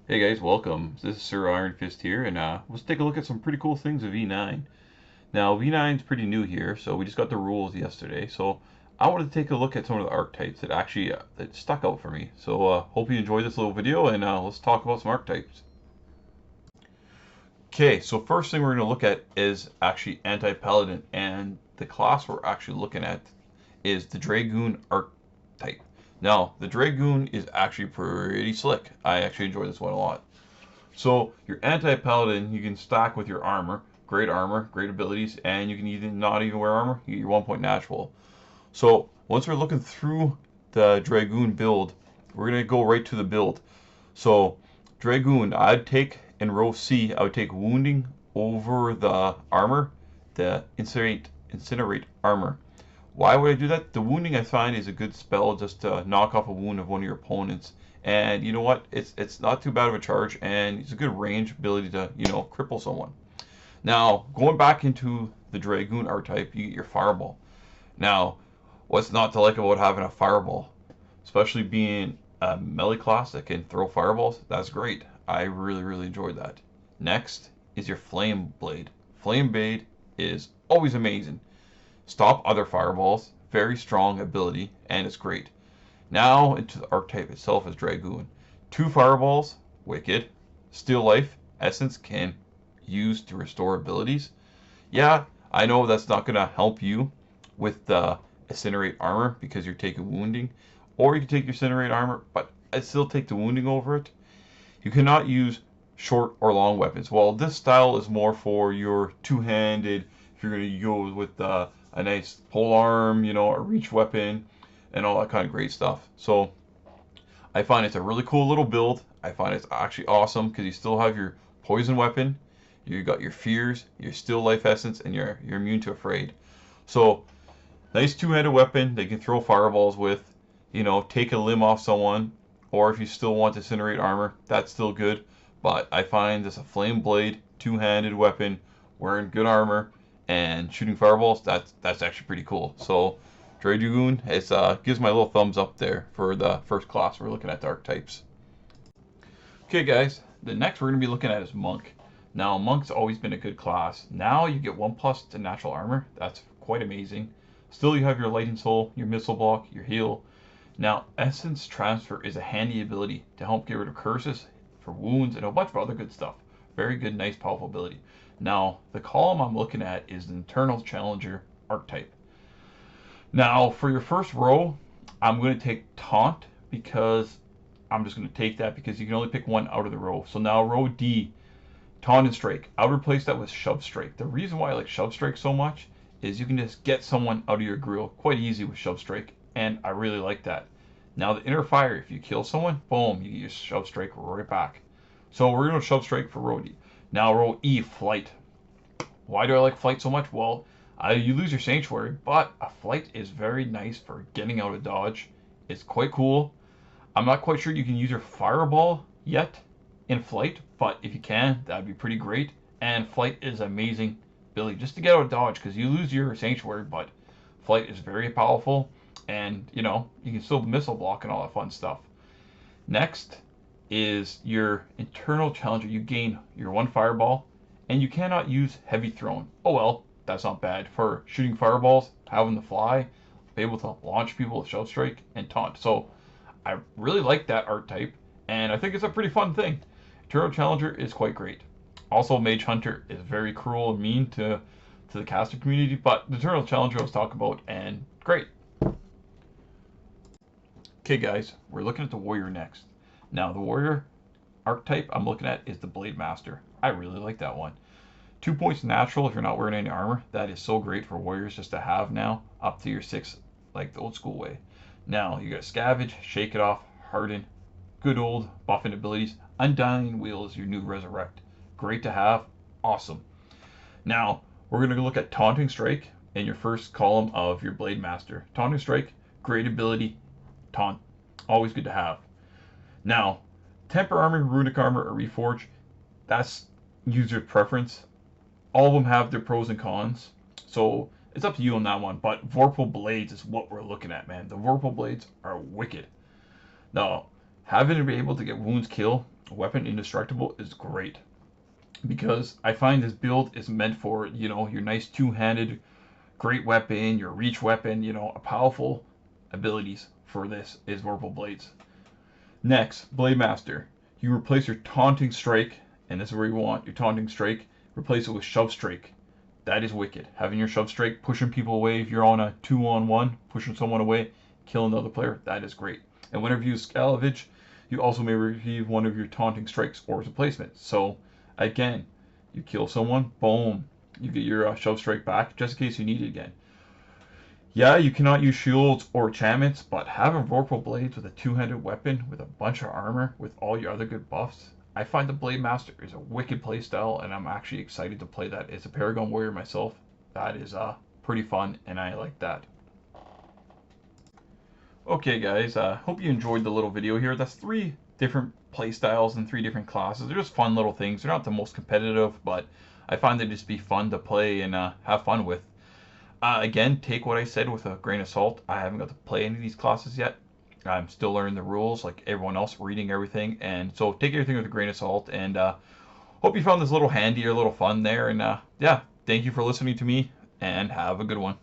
Hey guys, welcome. This is Sir Iron Fist here, and let's take a look at some pretty cool things of V9. Now, V9 is pretty new here, so we just got the rules yesterday. So I wanted to take a look at some of the archetypes that actually that stuck out for me. So hope you enjoyed this little video, and let's talk about some archetypes. Okay, so first thing we're going to look at is actually anti-paladin, and the class we're actually looking at is the Dragoon archetype. Now, the Dragoon is actually pretty slick. I actually enjoy this one a lot. So your anti-paladin, you can stack with your armor, great abilities, and you can even not even wear armor, you get your 1 point natural. So once we're looking through the Dragoon build, we're gonna go right to the build. So Dragoon, I'd take in row C, I would take wounding over the armor, the incinerate armor. Why would I do that? The wounding I find is a good spell just to knock off a wound of one of your opponents. And you know what? It's not too bad of a charge, and it's a good range ability to, cripple someone. Now, going back into the Dragoon archetype, you get your Fireball. Now, what's not to like about having a Fireball? Especially being a melee class that can throw fireballs, that's great. I really, really enjoyed that. Next is your Flame Blade. Flame Blade is always amazing. Stop other fireballs, very strong ability, and it's great. Now into the archetype itself as Dragoon. 2 fireballs, wicked. Steal life, essence can use to restore abilities. Yeah, I know that's not going to help you with the incinerate armor because you're taking wounding. Or you can take your incinerate armor, but I still take the wounding over it. You cannot use short or long weapons. Well, this style is more for your two-handed, if you're going to go with a nice pole arm, a reach weapon, and all that kind of great stuff. So I find it's a really cool little build. I find it's actually awesome because you still have your poison weapon, you got your fears, your still life essence, and you're immune to afraid. So nice two-handed weapon they can throw fireballs with, take a limb off someone, or if you still want to incinerate armor, that's still good. But I find this a flame blade, two-handed weapon, wearing good armor, and shooting fireballs, that's actually pretty cool. So Dragoon, it gives my little thumbs up there for the first class we're looking at the archetypes. Okay guys, the next we're going to be looking at is Monk. Now Monk's always been a good class. Now you get 1+ to natural armor, that's quite amazing. Still you have your lightning soul, your missile block, your heal. Now essence transfer is a handy ability to help get rid of curses, for wounds, and a bunch of other good stuff. Very good, nice, powerful ability. Now the column I'm looking at is the Eternal Challenger archetype. Now, for your first row, I'm going to take Taunt because I'm just going to take that because you can only pick one out of the row. So now row D, Taunt and Strike. I'll replace that with Shove Strike. The reason why I like Shove Strike so much is you can just get someone out of your grill quite easy with Shove Strike, and I really like that. Now the Inner Fire, if you kill someone, boom, you get your Shove Strike right back. So we're going to Shove Strike for row D. Now row E, Flight. Why do I like Flight so much? Well, you lose your Sanctuary, but a Flight is very nice for getting out of dodge. It's quite cool. I'm not quite sure you can use your Fireball yet in Flight, but if you can, that'd be pretty great. And Flight is amazing ability just to get out of dodge because you lose your Sanctuary, but Flight is very powerful, and you can still missile block and all that fun stuff. Next is your Eternal Challenger. You gain your 1 Fireball, and you cannot use Heavy Thrown. Oh well, that's not bad for shooting fireballs, having the fly, be able to launch people with Shove Strike and Taunt. So I really like that archetype, and I think it's a pretty fun thing. Eternal Challenger is quite great. Also, Mage Hunter is very cruel and mean to the caster community, but the Eternal Challenger I was talking about, and great. Okay guys, we're looking at the Warrior next. Now the Warrior archetype I'm looking at is the Blade Master. I really like that one. 2 points natural if you're not wearing any armor. That is so great for warriors just to have now, up to your 6, like the old school way. Now, you got Scavenge, Shake It Off, Harden, good old buffing abilities. Undying Wheel is your new Resurrect. Great to have, awesome. Now, we're going to look at Taunting Strike in your first column of your Blade Master. Taunting Strike, great ability, taunt, always good to have. Now, Temper Armor, Runic Armor, or Reforge, that's user preference. All of them have their pros and cons, so it's up to you on that one. But Vorpal Blades is what we're looking at, man. The Vorpal Blades are wicked. Now, Having to be able to get wounds kill, weapon indestructible is great. Because I find this build is meant for, you know, your nice two-handed great weapon, your reach weapon, you know, a powerful abilities for this is Vorpal Blades. Next, Blade Master. You replace your Taunting Strike, and this is where you want your Taunting Strike, replace it with Shove Strike. That is wicked. Having your Shove Strike, pushing people away if you're on a 2-on-1, pushing someone away, kill another player, that is great. And whenever you use Scavenge, you also may receive one of your Taunting Strikes or replacement. So, again, you kill someone, boom, you get your Shove Strike back, just in case you need it again. Yeah, you cannot use shields or enchantments, but having Vorpal Blades with a two-handed weapon with a bunch of armor with all your other good buffs, I find the Blade Master is a wicked playstyle, and I'm actually excited to play that. As a Paragon Warrior myself, that is pretty fun, and I like that. Okay guys, hope you enjoyed the little video here. That's 3 different playstyles and 3 different classes. They're just fun little things. They're not the most competitive, but I find they just be fun to play and have fun with. Again, take what I said with a grain of salt. I haven't got to play any of these classes yet. I'm still learning the rules like everyone else, reading everything. And so take everything with a grain of salt. And hope you found this a little handy or a little fun there. And yeah, thank you for listening to me and have a good one.